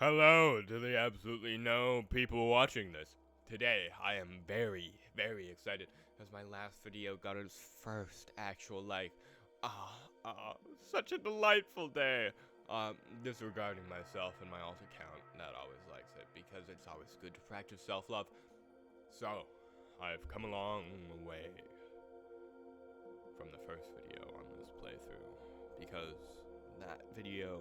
Hello to the absolutely no people watching this. Today, I am very, very excited as my last video got its first actual like. Such a delightful day. Disregarding myself and my alt account that always likes it because it's always good to practice self-love. So, I've come a long way from the first video on this playthrough because that video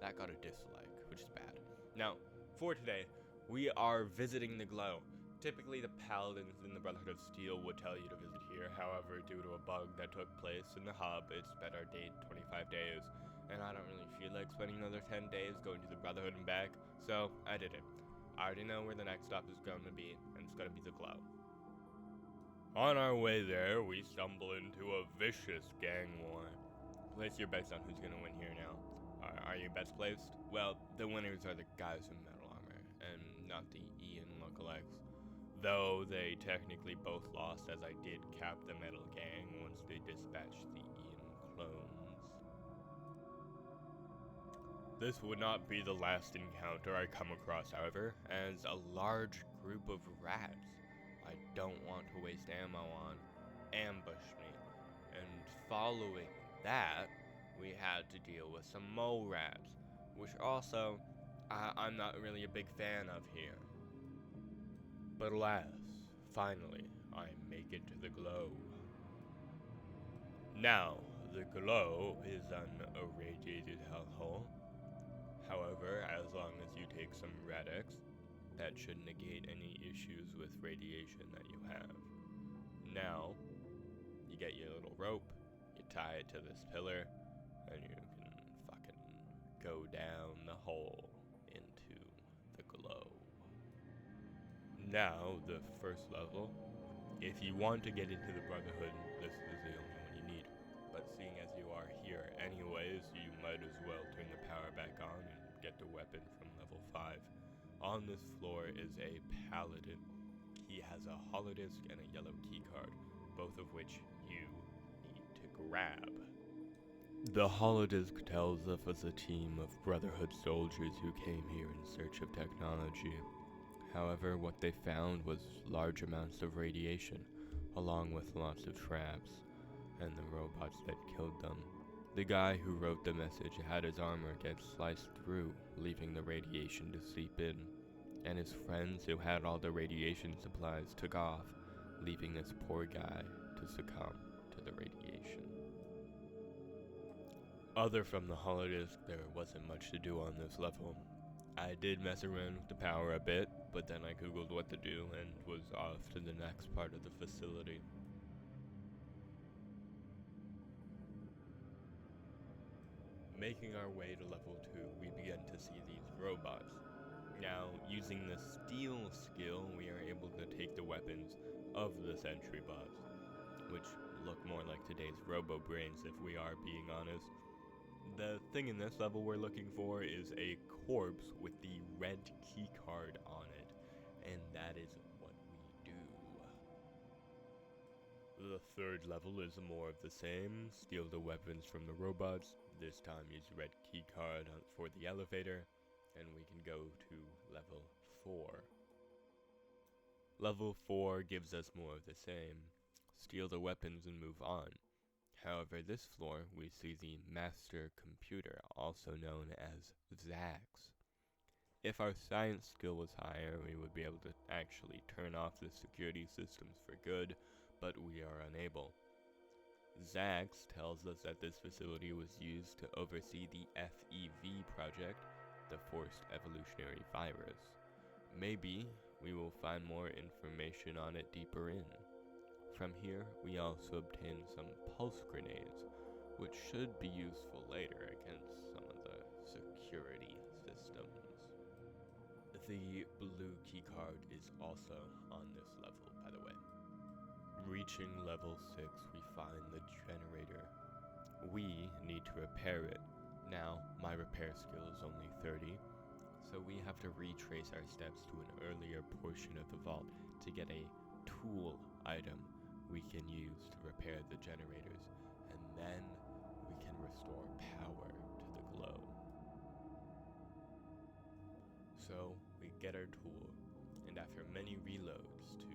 that got a dislike, which is bad. Now, for today, we are visiting the glow. Typically, the paladins in the Brotherhood of Steel would tell you to visit here. However, due to a bug that took place in the hub, it's been our date 25 days, and I don't really feel like spending another 10 days going to the Brotherhood and back, so I did it. I already know where the next stop is going to be, and it's going to be the glow. On our way there, we stumble into a vicious gang war. Place your bets on who's going to win here now. Are your bets placed? Well, the winners are the guys in metal armor, and not the Ian lookalikes. Though they technically both lost, as I did cap the metal gang once they dispatched the Ian clones. This would not be the last encounter I come across, however, as a large group of rats I don't want to waste ammo on ambushed me, and following that, we had to deal with some mole rats, which also I'm not really a big fan of here. But alas, finally, I make it to the glow. Now, the glow is an irradiated hellhole. However, as long as you take some Radix, that should negate any issues with radiation that you have. Now, you get your little rope, you tie it to this pillar, and you can fucking go down the hole into the glow. Now, the first level. If you want to get into the Brotherhood, this is the only one you need. But seeing as you are here anyways, you might as well turn the power back on and get the weapon from level 5. On this floor is a paladin. He has a holodisc and a yellow keycard, both of which you need to grab. The holodisc tells of us a team of Brotherhood soldiers who came here in search of technology. However, what they found was large amounts of radiation, along with lots of traps, and the robots that killed them. The guy who wrote the message had his armor get sliced through, leaving the radiation to seep in, and his friends who had all the radiation supplies took off, leaving this poor guy to succumb to the radiation. Other from the holodisc, there wasn't much to do on this level. I did mess around with the power a bit, but then I googled what to do and was off to the next part of the facility. Making our way to level 2, we begin to see these robots. Now, using the steal skill, we are able to take the weapons of the sentry bots, which look more like today's robo-brains if we are being honest. The thing in this level we're looking for is a corpse with the red keycard on it, and that is what we do. The third level is more of the same. Steal the weapons from the robots, this time use red keycard for the elevator, and we can go to level 4. Level 4 gives us more of the same. Steal the weapons and move on. However, this floor, we see the master computer, also known as Zax. If our science skill was higher, we would be able to actually turn off the security systems for good, but we are unable. Zax tells us that this facility was used to oversee the FEV project, the Forced Evolutionary Virus. Maybe we will find more information on it deeper in. From here, we also obtain some pulse grenades, which should be useful later against some of the security systems. The blue keycard is also on this level, by the way. Reaching level 6, we find the generator. We need to repair it. Now, my repair skill is only 30, so we have to retrace our steps to an earlier portion of the vault to get a tool item we can use to repair the generators, and then we can restore power to the glow. So we get our tool, and after many reloads to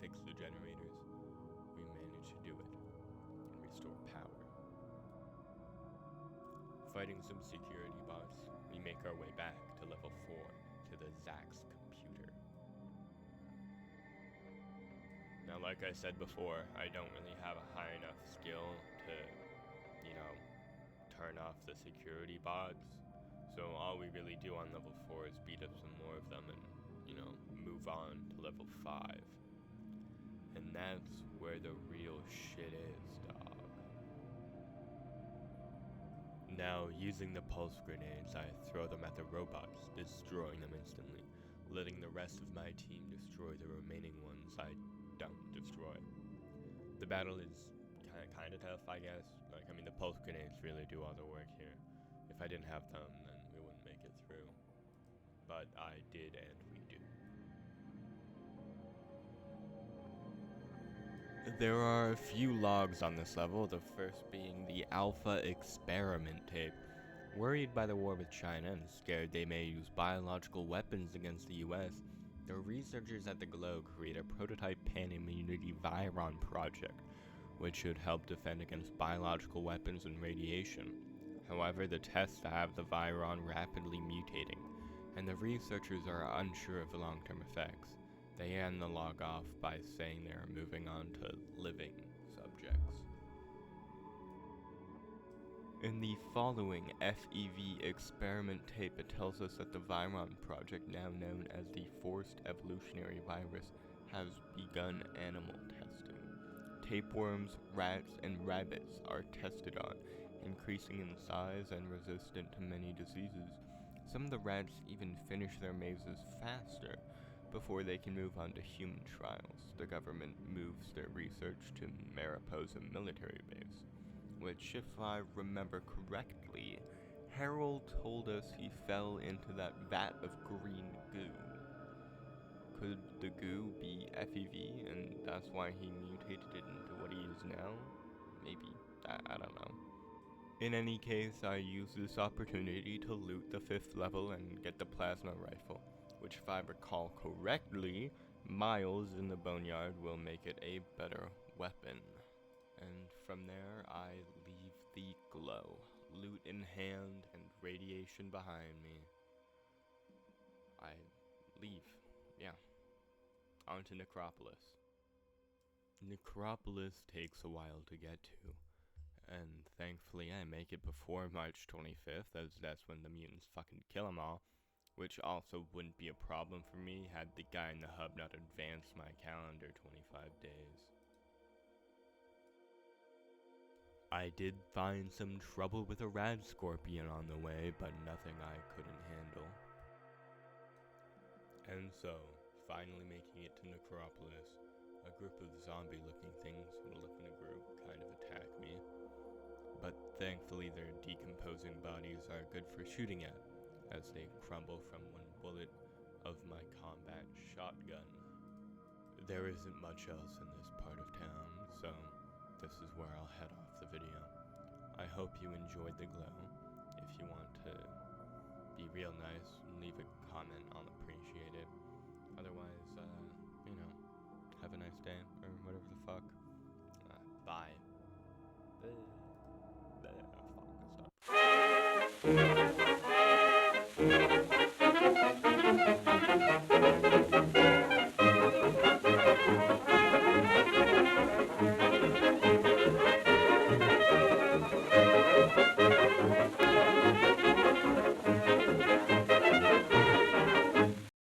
fix the generators, we manage to do it and restore power. Fighting some security bots, we make our way back to level 4 to the Zax computer. Now, like I said before, I don't really have a high enough skill to, turn off the security bots. So all we really do on level 4 is beat up some more of them and, move on to level 5. And that's where the real shit is, dog. Now, using the pulse grenades, I throw them at the robots, destroying them instantly, letting the rest of my team destroy the remaining ones I don't destroy. The battle is kind of tough, I guess. The pulse grenades really do all the work here. If I didn't have them, then we wouldn't make it through. But I did, and we do. There are a few logs on this level, the first being the Alpha Experiment tape. Worried by the war with China and scared they may use biological weapons against the US, the researchers at the Globe create a prototype pan-immunity Viron project, which should help defend against biological weapons and radiation. However, the tests have the Viron rapidly mutating, and the researchers are unsure of the long-term effects. They end the log off by saying they are moving on to living subjects. In the following FEV experiment tape, it tells us that the Viron project, now known as the Forced Evolutionary Virus, has begun animal testing. Tapeworms, rats, and rabbits are tested on, increasing in size and resistant to many diseases. Some of the rats even finish their mazes faster before they can move on to human trials. The government moves their research to Mariposa military base, which, if I remember correctly, Harold told us he fell into that vat of green goo. Could the goo be FEV, and that's why he mutated it into what he is now? Maybe. I don't know. In any case, I use this opportunity to loot the 5th level and get the plasma rifle, which, if I recall correctly, Miles in the Boneyard will make it a better weapon. And from there, I leave the glow, loot in hand and radiation behind me. I leave. Yeah. On to Necropolis. Necropolis takes a while to get to, and thankfully I make it before March 25th, as that's when the mutants fucking kill them all, which also wouldn't be a problem for me had the guy in the hub not advanced my calendar 25 days. I did find some trouble with a rad scorpion on the way, but nothing I couldn't handle. And so, finally making it to Necropolis, a group of zombie-looking things huddled up in a group kind of attack me. But thankfully their decomposing bodies are good for shooting at, as they crumble from one bullet of my combat shotgun. There isn't much else in this part of town, so this is where I'll head off the video. I hope you enjoyed the glow. If you want to be real nice, leave a comment, I'll appreciate it. Otherwise, have a nice day, or whatever the fuck.